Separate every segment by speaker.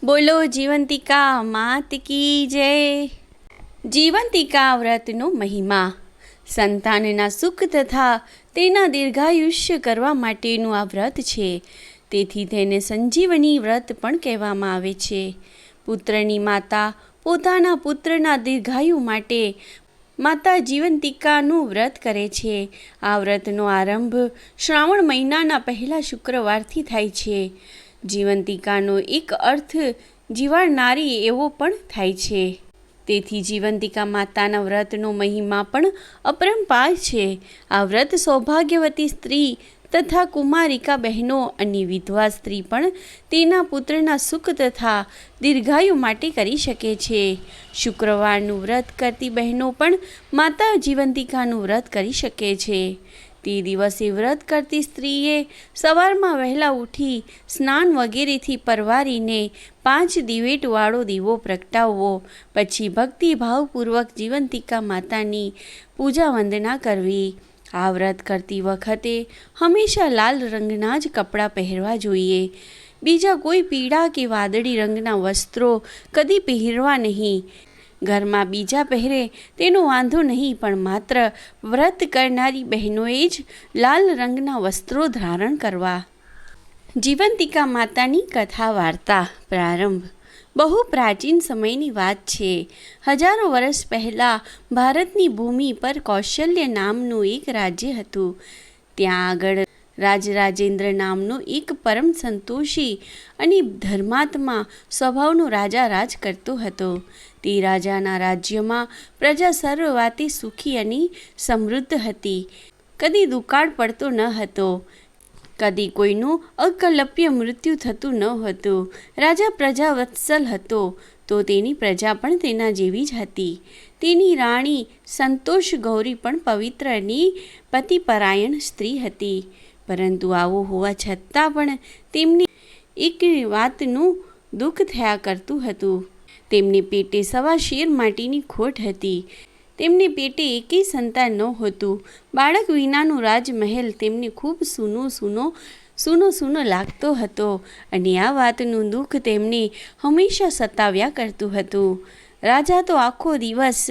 Speaker 1: બોલો જીવંતિકા માત કી જય। જીવંતિકા વ્રતનો મહિમા। સંતાનના સુખ તથા તેના દીર્ઘાયુષ્ય કરવા માટેનું આ વ્રત છે, તેથી તેને સંજીવની વ્રત પણ કહેવામાં આવે છે। પુત્રની માતા પોતાના પુત્રના દીર્ઘાયુ માટે માતા જીવંતિકાનું વ્રત કરે છે। આ વ્રતનો આરંભ શ્રાવણ મહિનાના પહેલા શુક્રવારથી થાય છે। જીવંતિકાનો એક અર્થ જીવાડનારી એવો પણ થાય છે, તેથી જીવંતિકા માતાના વ્રતનો મહિમા પણ અપરંપાર છે। આ વ્રત સૌભાગ્યવતી સ્ત્રી તથા કુમારિકા બહેનો અને વિધવા સ્ત્રી પણ તેના પુત્રના સુખ તથા દીર્ઘાયુ માટે કરી શકે છે। શુક્રવારનું વ્રત કરતી બહેનો પણ માતા જીવંતિકાનું વ્રત કરી શકે છે। તે દિવસે વ્રત કરતી સ્ત્રીએ સવારમાં વહેલા ઉઠી સ્નાન વગેરેથી પરવારીને 5 દિવેટવાળો દીવો પ્રગટાવવો, પછી ભક્તિભાવપૂર્વક જીવંતિકા માતાની પૂજા વંદના કરવી। આ વ્રત કરતી વખતે હંમેશા લાલ રંગના જ કપડાં પહેરવા જોઈએ। બીજા કોઈ પીળા કે વાદળી રંગના વસ્ત્રો કદી પહેરવા નહીં। ઘરમાં બીજા પહેરે તેનો વાંધો નહીં, પણ માત્ર વ્રત કરનારી બહેનોએ જ લાલ રંગના વસ્ત્રો ધારણ કરવા। જીવંતિકા માતાની કથા વાર્તા પ્રારંભ। બહુ પ્રાચીન સમયની વાત છે। હજારો વર્ષ પહેલાં ભારતની ભૂમિ પર કૌશલ્ય નામનું એક રાજ્ય હતું। ત્યાં આગળ રાજરાજેન્દ્ર નામનો એક પરમ સંતોષી અને ધર્માત્મા સ્વભાવનો રાજા રાજ કરતો હતો। તે રાજાના રાજ્યમાં પ્રજા સર્વ વાતે સુખી અને સમૃદ્ધ હતી। કદી દુકાળ પડતો ન હતો, કદી કોઈનું અકલ્પ્ય મૃત્યુ થતું ન હતું। રાજા પ્રજાવત્સલ હતો, તો તેની પ્રજા પણ તેના જેવી જ હતી। તેની રાણી સંતોષ ગૌરી પણ પવિત્ર અને પતિપરાયણ સ્ત્રી હતી, પરંતુ આવું હોવા છતાં પણ તેમને એક વાતનું દુઃખ થયા કરતું હતું। તેમને પેટે સવા શેર માટીની ખોટ હતી। તેમને પેટે એકેય સંતાન નહોતું। બાળક વિનાનું રાજમહેલ તેમને ખૂબ સૂનો લાગતો હતો, અને આ વાતનું દુઃખ તેમને હંમેશા સતાવ્યા કરતું હતું। રાજા તો આખો દિવસ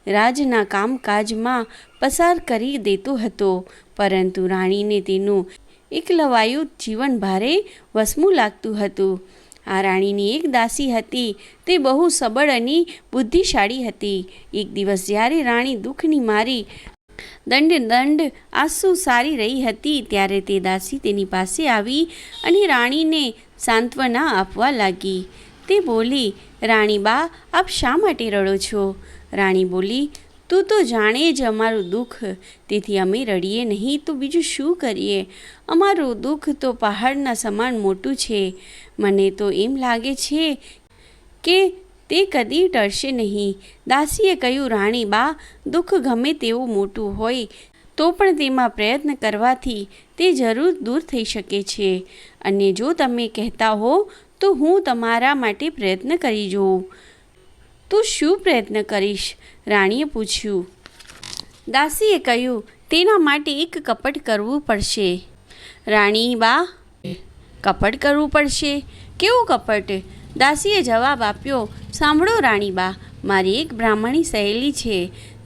Speaker 1: રાજના કામકાજમાં પસાર કરી દેતો હતો, પરંતુ રાણીને તેનું એકલવાયું જીવન ભારે વસમું લાગતું હતું। આ રાણીની એક દાસી હતી, તે બહુ સબળ અને બુદ્ધિશાળી હતી। એક દિવસ જ્યારે રાણી દુઃખની મારી દંડ આંસુ સારી રહી હતી, ત્યારે તે દાસી તેની પાસે આવી અને રાણીને સાંત્વના આપવા લાગી। તે બોલી, રાણીબા, આપ શા માટે રડો છો? રાણી બોલી, તું તો જાણે જ અમારું દુઃખ, તેથી અમે રડીએ નહીં તો બીજું શું કરીએ? અમારું દુઃખ તો પહાડના સમાન મોટું છે। મને તો એમ લાગે છે કે તે કદી ટળશે નહીં। દાસીએ કહ્યું, રાણીબા, દુઃખ ગમે તેવું મોટું હોય તો પણ તેમાં પ્રયત્ન કરવાથી તે જરૂર દૂર થઈ શકે છે, અને જો તમે કહેતા હો તો હું તમારા માટે પ્રયત્ન કરી જોઉં। તું શું પ્રયત્ન કરીશ? રાણીએ પૂછ્યું। દાસીએ કહ્યું, તેના માટે એક કપટ કરવું પડશે। રાણીબા, કપટ કરવું પડશે? કેવું કપટ? દાસીએ જવાબ આપ્યો, સાંભળો રાણીબા, મારી એક બ્રાહ્મણી સહેલી છે।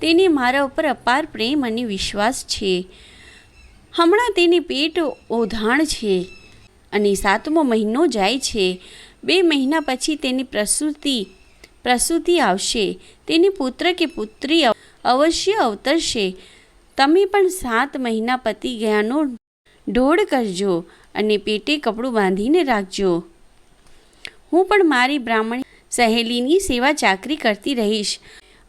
Speaker 1: તેને મારા ઉપર અપાર પ્રેમ અને વિશ્વાસ છે। હમણાં તેને પેટ ઓધાણ છે અને 7મો મહિનો જાય છે। 2 મહિના પછી તેની પ્રસૂતિ આવશે। તેને પુત્ર કે પુત્રી અવશ્ય અવતરશે। તમે પણ 7 મહિના પતી ગયાનો ઢોળ કરજો અને પેટે કપડું બાંધીને રાખજો। હું પણ મારી બ્રાહ્મણી સહેલીની સેવા ચાકરી કરતી રહીશ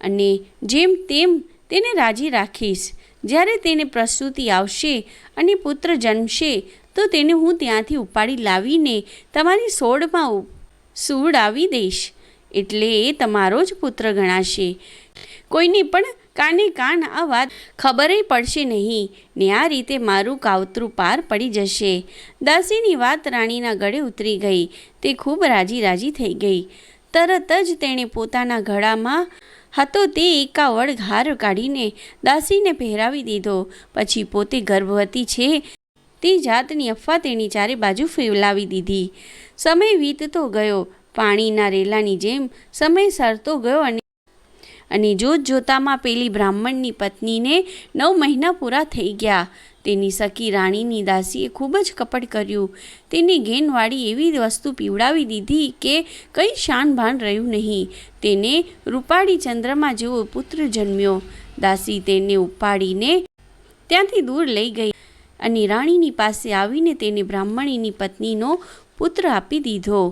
Speaker 1: અને જેમ તેમ તેને રાજી રાખીશ। જ્યારે તેને પ્રસૂતિ આવશે અને પુત્ર જન્મશે તો તેને હું ત્યાંથી ઉપાડી લાવીને તમારી સોડમાં સુવડાવી દઈશ, એટલે એ તમારો જ પુત્ર ગણાશે। કોઈને પણ કાને કાન આ વાત ખબરે પડશે નહીં, ને આ રીતે મારું કાવતરું પાર પડી જશે। દાસીની વાત રાણીના ગળે ઉતરી ગઈ। તે ખૂબ રાજી થઈ ગઈ। તરત જ તેણે પોતાના ગળામાં હતો તે એકાવડ હાર કાઢીને દાસીને પહેરાવી દીધો। પછી પોતે ગર્ભવતી છે તે જાતની અફવા તેની ચારે બાજુ ફેલાવી દીધી। સમય વીતતો ગયો, પાણીના રેલાની જેમ સમય સરતો ગયો અને જોત જોતામાં પેલી બ્રાહ્મણની પત્નીને 9 મહિના પૂરા થઈ ગયા. તેની સખી રાણીની દાસીએ ખૂબ જ કપટ કર્યું. તેને ઘેનવાળી એવી વસ્તુ પીવડાવી દીધી કે કંઈ શાન ભાન રહ્યું નહીં. તેને રૂપાળી ચંદ્રમા જેવો પુત્ર જન્મ્યો. દાસી તેને ઉપાડીને ત્યાંથી દૂર લઈ ગઈ અને રાણીની પાસે આવીને તેને બ્રાહ્મણીની પત્નીનો પુત્ર આપી દીધો.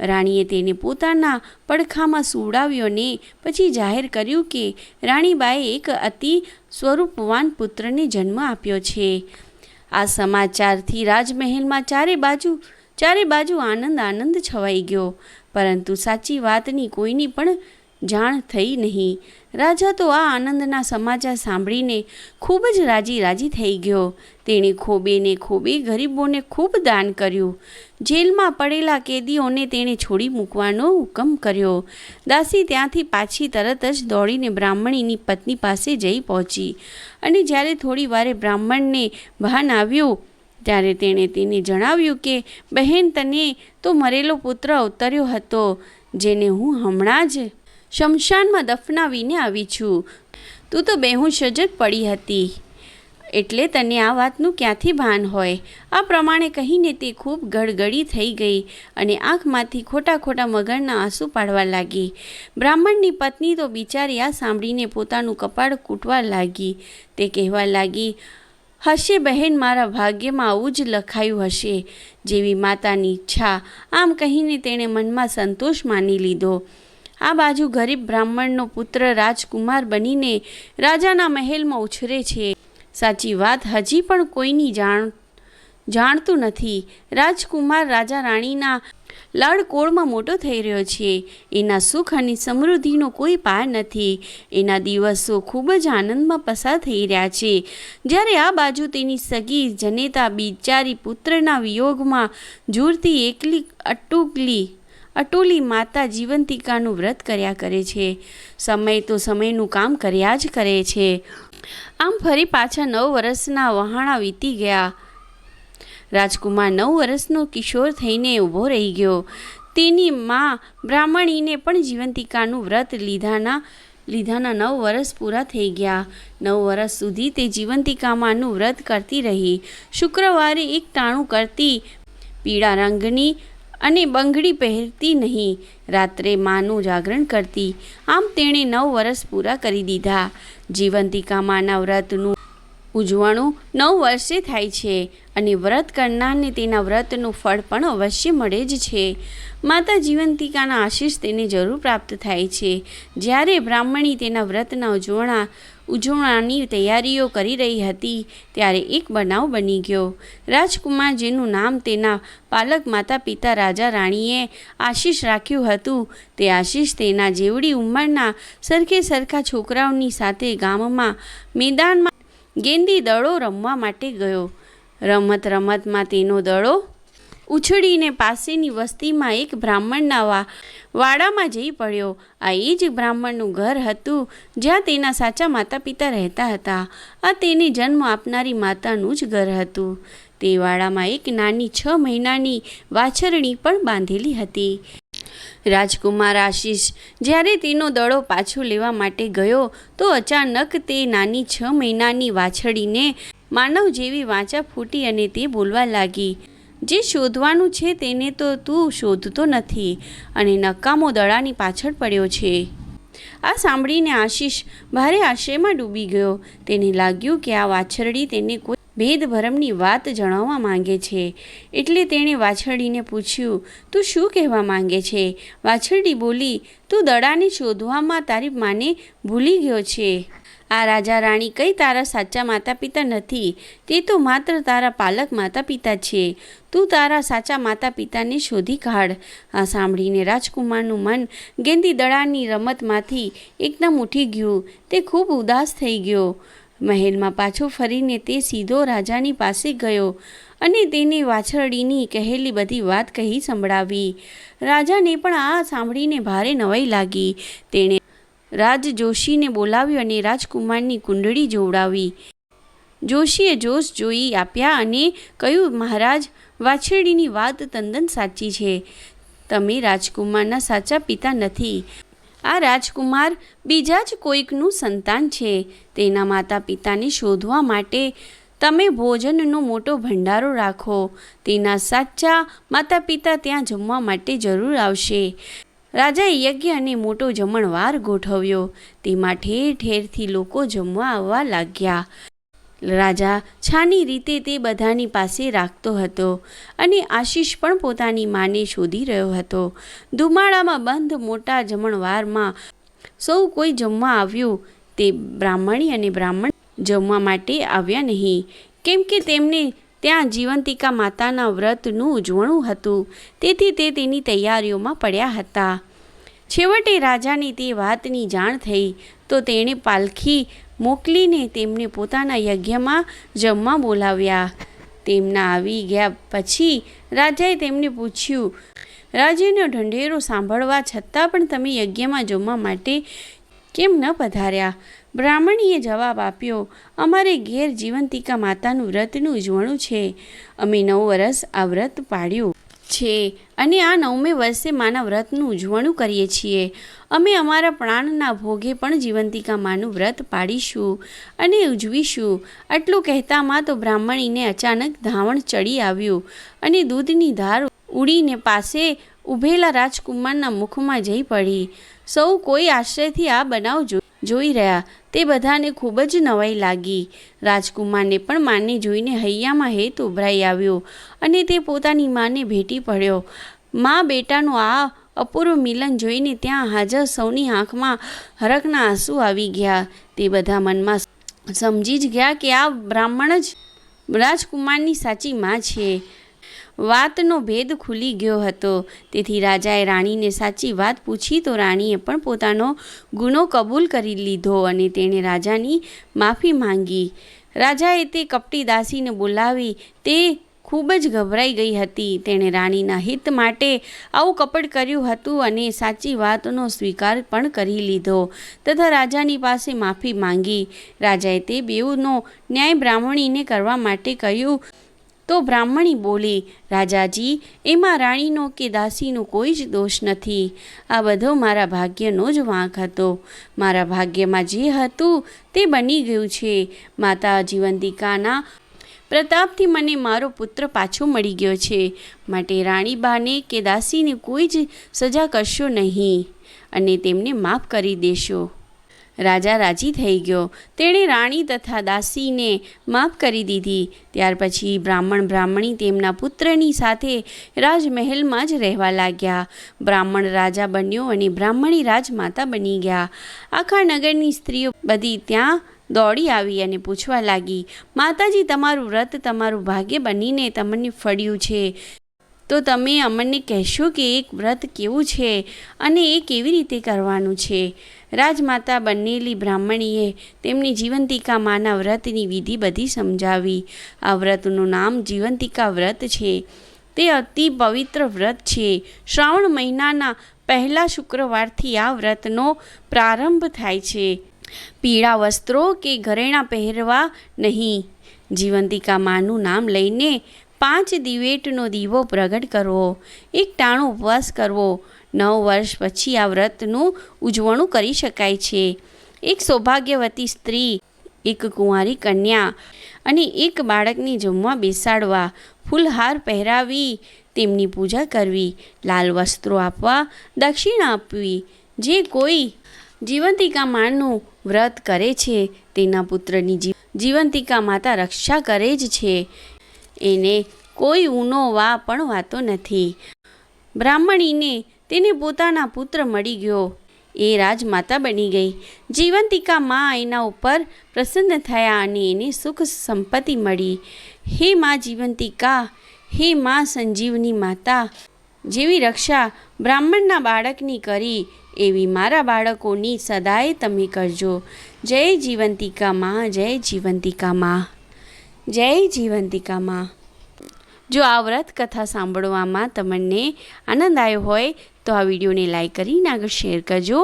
Speaker 1: રાણીએ તેને પોતાના પડખામાં સુવડાવ્યો ને પછી જાહેર કર્યું કે રાણીબાએ એક અતિ સ્વરૂપવાન પુત્રને જન્મ આપ્યો છે. આ સમાચારથી રાજમહેલમાં ચારે બાજુ આનંદ છવાઈ ગયો, પરંતુ સાચી વાતની કોઈની પણ જાણ થઈ નહીં. રાજા તો આ આનંદના સમાચાર સાંભળીને ખૂબ જ રાજી થઈ ગયો. તેણે ખોબે ગરીબોને ખૂબ દાન કર્યું. જેલમાં પડેલા કેદીઓને તેણે છોડી મૂકવાનો હુકમ કર્યો. દાસી ત્યાંથી પાછી તરત જ દોડીને બ્રાહ્મણીની પત્ની પાસે જઈ પહોંચી અને જ્યારે થોડી વારે બ્રાહ્મણને ભાન આવ્યું ત્યારે તેણે તેને જણાવ્યું કે બહેન, તને તો મરેલો પુત્ર અવતર્યો હતો, જેને હું હમણાં જ શમશાનમાં દફનાવીને આવી છું. તું તો બેહોશ જ પડી હતી, એટલે તને આ વાતનું ક્યાંથી ભાન હોય? આ પ્રમાણે કહીને તે ખૂબ ગડગડી થઈ ગઈ અને આંખમાંથી ખોટા મગરના આંસુ પાડવા લાગી. બ્રાહ્મણની પત્ની તો બિચારી આ સાંભળીને પોતાનું કપાળ કૂટવા લાગી. તે કહેવા લાગી, હશે બહેન, મારા ભાગ્યમાં આવું જ લખાયું હશે, જેવી માતાની ઈચ્છા. આમ કહીને તેણે મનમાં સંતોષ માની લીધો. આ બાજુ ગરીબ બ્રાહ્મણનો પુત્ર રાજકુમાર બનીને રાજાના મહેલમાં ઉછરે છે. સાચી વાત હજી પણ કોઈની જાણતું નથી. રાજકુમાર રાજા રાણીના લાડકોળમાં મોટો થઈ રહ્યો છે. એના સુખ અને સમૃદ્ધિનો કોઈ પાર નથી. એના દિવસો ખૂબ જ આનંદમાં પસાર થઈ રહ્યા છે. જ્યારે આ બાજુ તેની સગી જનેતા બિચારી પુત્રના વિયોગમાં ઝૂરતી એકલી અટુલી માતા જીવંતિકાનું વ્રત કર્યા કરે છે. સમય તો સમયનું કામ કર્યા જ કરે છે. આમ ફરી પાછા 9 વર્ષના વહાણા વીતી ગયા. રાજકુમાર 9 વર્ષનો કિશોર થઈને ઊભો રહી ગયો. તેની મા બ્રાહ્મણીને પણ જીવંતિકાનું વ્રત લીધાના 9 વર્ષ પૂરા થઈ ગયા. 9 વર્ષ સુધી તે જીવંતિકામાંનું વ્રત કરતી રહી. શુક્રવારે એક ટાણું કરતી, પીળા રંગની અને બંગડી પહેરતી નહીં. રાત્રે માનું જાગરણ કરતી. આમ તેણે 9 વર્ષ પૂરા કરી દીધા. જીવંતિકા માના વ્રતનું ઉજવણું 9 વર્ષે થાય છે અને વ્રત કરનારને તેના વ્રતનું ફળ પણ અવશ્ય મળે જ છે. માતા જીવંતિકાના આશીષ તેને જરૂર પ્રાપ્ત થાય છે. જ્યારે બ્રાહ્મણી તેના વ્રતના ઉજવણાની તૈયારીઓ કરી રહી હતી ત્યારે એક બનાવ બની ગયો. રાજકુમાર, જેનું નામ તેના પાલક માતા પિતા રાજા રાણીએ આશીષ રાખ્યું હતું, તે આશીષ તેના જેવડી ઉંમરના સરખા છોકરાઓની સાથે ગામમાં મેદાનમાં ગેંદી દડો રમવા માટે ગયો. રમતમાં તેનો દડો ઉછળીને પાસેની વસ્તીમાં એક બ્રાહ્મણના વાડામાં જઈ પડ્યો. આ એ જ બ્રાહ્મણનું ઘર હતું જ્યાં તેના સાચા માતા પિતા રહેતા હતા. આ તેને જન્મ આપનારી માતાનું જ ઘર હતું. તે વાડામાં એક નાની 6 મહિનાની વાછરણી પણ બાંધેલી હતી. રાજકુમાર આશીષ જ્યારે તેનો દડો પાછો લેવા માટે ગયો તો અચાનક તે નાની 6 મહિનાની વાછડીને માનવ જેવી વાંચા ફૂટી અને તે બોલવા લાગી, જે શોધવાનું છે તેને તો તું શોધતો નથી અને નકામો દડાની પાછળ પડ્યો છે. આ સાંભળીને આશીષ ભારે આશ્ચર્યમાં ડૂબી ગયો. તેને લાગ્યું કે આ વાછરડી તેને કોઈ ભેદભરમની વાત જણાવવા માંગે છે. એટલે તેણે વાછરડીને પૂછ્યું, તું શું કહેવા માંગે છે? વાછરડી બોલી, તું દડાને શોધવામાં તારી માને ભૂલી ગયો છે. આ રાજા રાણી કંઈ તારા સાચા માતા પિતા નથી. તે તો માત્ર તારા પાલક માતા પિતા છે. તું તારા સાચા માતા પિતાને શોધી કાઢ. આ સાંભળીને રાજકુમારનું મન ગેંદી દડાની રમતમાંથી એકદમ ઉઠી ગયું. તે ખૂબ ઉદાસ થઈ ગયો. મહેલમાં પાછો ફરીને તે સીધો રાજાની પાસે ગયો અને તેને વાછરડીની કહેલી બધી વાત કહી સંભળાવી. રાજાને પણ આ સાંભળીને ભારે નવાઈ લાગી. તેણે રાજજોશીને બોલાવ્યો અને રાજકુમારની કુંડળી જોવડાવી. જોશીએ જોશ જોઈ આપ્યા અને કહ્યું, મહારાજ, વાછરડીની વાત તદ્દન સાચી છે. તમે રાજકુમારના સાચા પિતા નથી. આ રાજકુમાર બીજા જ કોઈકનું સંતાન છે. તેના માતા પિતાને શોધવા માટે તમે ભોજનનો મોટો ભંડારો રાખો. તેના સાચા માતા પિતા ત્યાં જમવા માટે જરૂર આવશે. રાજાએ યજ્ઞ અને મોટો જમણવાર ગોઠવ્યો. તેમાં ઠેર ઠેરથી લોકો જમવા આવવા લાગ્યા. રાજા છાની રીતે તે બધાની પાસે રાખતો હતો અને આશીષ પણ પોતાની માને શોધી રહ્યો હતો. ધુમાડામાં બંધ મોટા જમણવારમાં સૌ કોઈ જમવા આવ્યું. તે બ્રાહ્મણી અને બ્રાહ્મણ જમવા માટે આવ્યા નહીં, કેમ કે તેમને ત્યાં જીવંતિકા માતાના વ્રતનું ઉજવણું હતું. તેથી તે તેની તૈયારીઓમાં પડ્યા હતા. છેવટે રાજાને તે વાતની જાણ થઈ તો તેણે પાલખી મોકલીને તેમને પોતાના યજ્ઞમાં જમવા બોલાવ્યા. તેમના આવી ગયા પછી રાજાએ તેમને પૂછ્યું, રાજ્યનો ઢંઢેરો સાંભળવા છતાં પણ તમે યજ્ઞમાં જમવા માટે કેમ ન પધાર્યા? બ્રાહ્મણીએ જવાબ આપ્યો, અમારે ઘેર જીવંતિકા માતાનું વ્રતનું ઉજવણું છે. અમે 9 વર્ષ આ વ્રત પાળ્યું છે અને આ 9મે વર્ષે માના વ્રતનું ઉજવણું કરીએ છીએ. અમે અમારા પ્રાણના ભોગે પણ જીવંતિકા માનું વ્રત પાડીશું અને ઉજવીશું. આટલું કહેતામાં તો બ્રાહ્મણીને અચાનક ધાવણ ચડી આવ્યું અને દૂધની ધાર ઉડીને પાસે ઊભેલા રાજકુમારના મુખમાં જઈ પડી. સૌ કોઈ આશ્ચર્યથી આ બનાવ જોઈ રહ્યા. તે બધાને ખૂબ જ નવાઈ લાગી. રાજકુમારને પણ માને જોઈને હૈયામાં હેત ઉભરાઈ આવ્યો અને તે પોતાની માને ભેટી પડ્યો. મા બેટાનું આ અપૂર્વ મિલન જોઈને ત્યાં હાજર સૌની આંખમાં હરખના આંસુ આવી ગયા. તે બધા મનમાં સમજી જ ગયા કે આ બ્રાહ્મણ જ રાજકુમારની સાચી મા છે. વાતનો ભેદ ખુલી ગયો હતો. તેથી રાજાએ રાણીને સાચી વાત પૂછી તો રાણીએ પણ પોતાનો ગુનો કબૂલ કરી લીધો અને તેણે રાજાની માફી માંગી. રાજાએ તે કપટી દાસીને બોલાવી. તે ખૂબ જ ગભરાઈ ગઈ હતી. તેણે રાણીના હિત માટે આવું કપટ કર્યું હતું અને સાચી વાતનો સ્વીકાર પણ કરી લીધો તથા રાજાની પાસે માફી માંગી. રાજાએ તે બેઉનો ન્યાય બ્રાહ્મણીને કરવા માટે કહ્યું તો બ્રાહ્મણી બોલી, રાજાજી, એમાં રાણીનો કે દાસીનો કોઈ જ દોષ નથી. આ બધો મારા ભાગ્યનો જ વાંક હતો. મારા ભાગ્યમાં જે હતું તે બની ગયું છે. માતા જીવંતિકાના પ્રતાપથી મને મારો પુત્ર પાછો મળી ગયો છે. માટે રાણીબાને કે દાસીને કોઈ જ સજા કરશો નહીં અને તેમને માફ કરી દેશો. રાજા રાજી થઈ ગયો. તેણે રાણી તથા દાસીને માફ કરી દીધી. ત્યાર પછી બ્રાહ્મણી તેમના પુત્રની સાથે રાજમહેલમાં જ રહેવા લાગ્યા. બ્રાહ્મણ રાજા બન્યો અને બ્રાહ્મણી રાજમાતા બની ગયા. આખા નગરની સ્ત્રીઓ બધી ત્યાં દોડી આવી અને પૂછવા લાગી, માતાજી, તમારું વ્રત તમારું ભાગ્ય બનીને તમને ફળ્યું છે, તો તમે અમને કહેશો કે એક વ્રત કેવું છે અને એ કેવી રીતે કરવાનું છે? રાજમાતા બનેલી બ્રાહ્મણીએ તેમની જીવંતિકા માના વ્રતની વિધિ બધી સમજાવી. આ વ્રતનું નામ જીવંતિકા વ્રત છે. તે અતિ પવિત્ર વ્રત છે. શ્રાવણ મહિનાના પહેલા શુક્રવારથી આ વ્રતનો પ્રારંભ થાય છે. પીળા વસ્ત્રો કે ઘરેણાં પહેરવા નહીં. જીવંતિકા માનું નામ લઈને 5 દિવેટનો દીવો પ્રગટ કરવો. એક ટાણો ઉપવાસ કરવો. 9 વર્ષ પછી આ વ્રતનું ઉજવણું કરી શકાય છે. એક સૌભાગ્યવતી સ્ત્રી, એક કુંવારી કન્યા અને એક બાળકને જમવા બેસાડવા. ફૂલહાર પહેરાવી તેમની પૂજા કરવી. લાલ વસ્ત્રો આપવા. દક્ષિણા આપવી. જે કોઈ જીવંતિકા માનું વ્રત કરે છે તેના પુત્રની જીવંતિકા માતા રક્ષા કરે જ છે. એને કોઈ ઊનો વા પણ વાતો નથી. બ્રાહ્મણીને તેને પોતાના પુત્ર મળી ગયો. એ રાજમાતા બની ગઈ. જીવંતિકા મા એના ઉપર પ્રસન્ન થયા અને એને સુખ સંપત્તિ મળી. હે મા જીવંતિકા, હે મા સંજીવની માતા, જેવી રક્ષા બ્રાહ્મણના બાળકની કરી એવી મારા બાળકોની સદાય તમે કરજો. જય જીવંતિકા મા, જય જીવંતિકા મા, જય જીવંતિકા મા. જો આ વ્રત કથા સાંભળવામાં તમને આનંદ આવ્યો હોય તો આ વિડીયોને લાઈક કરીને આગળ શેર કરજો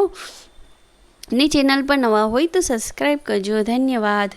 Speaker 1: અને ચેનલ પર નવા હોય તો સબસ્ક્રાઈબ કરજો. ધન્યવાદ.